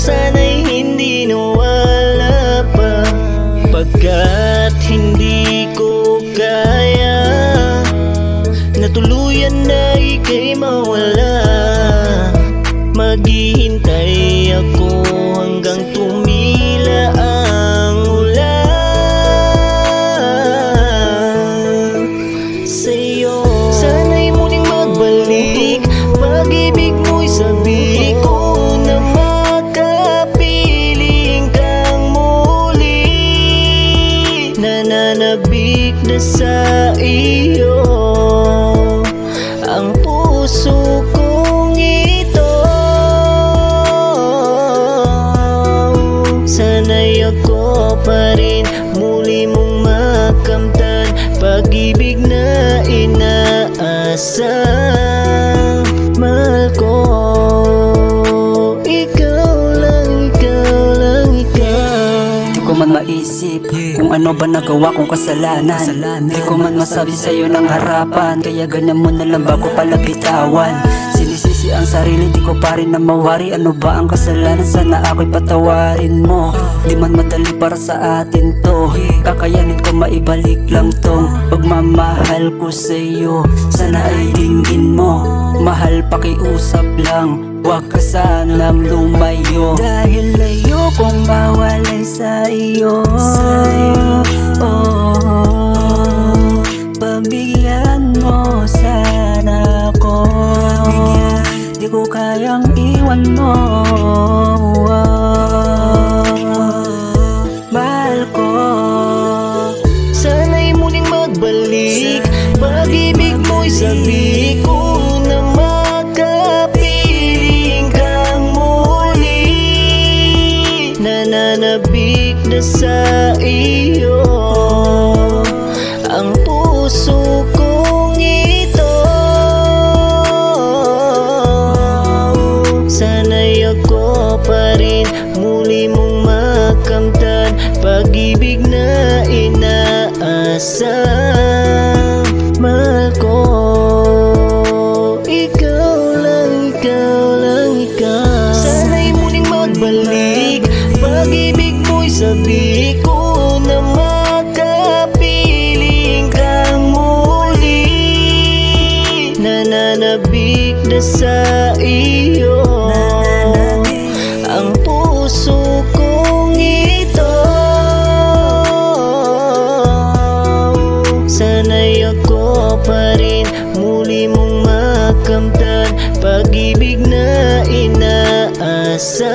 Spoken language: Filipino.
sana'y hindi nawala pa, pagkat hindi ko kaya na tuluyan na ika'y mawala. Maghihintay ako hanggang tumila ang ulan sa'yo. Sana'y muling magbalik, pag-ibig mo'y sabi ko na makapiling kang muli. Nananabik na sa iyo ang puso kong ito. Sana'y ako pa rin muli mong makamtan, pag-ibig na inaasa. Mahal ko, ikaw lang, ikaw lang, ikaw. Di ko man maisip kung ano ba nagawa kong kasalanan. Di ko man masabi sa'yo ng harapan, kaya ganyan mo na lang bago pala bitawan. Sinisisi ang sarili, di ko pa rin na mawari. Ano ba ang kasalanan? Sana ako'y patawarin mo. Di man madali para sa atin to, kakayanin ko maibalik lang tong pagmamahal ko sa'yo. Sana ay dinggin mo, mahal pakiusap lang, huwag ka sanang lumayo. Dahil ayokong mawalay sa iyo. Pagbigyan mo sana ako, di ko kayang iwan mo. Mahal ko, sana'y muling magbalik, pag-ibig mo'y sabi ko na makapiling kang muli. Nananabik na sa iyo ang puso kong ito. Sana'y ako pa rin muli mong makamtan, pag-ibig na inaasa. Mahal ko, ikaw lang, ikaw lang, ikaw. Sana'y muling magbalik, pag-ibig mo'y sabi ko na makapiling kang muli. Nananabik na sa iyo ang puso kong ito. Sana'y ako pa rin muli mong makamtan, pag-ibig na inaasa.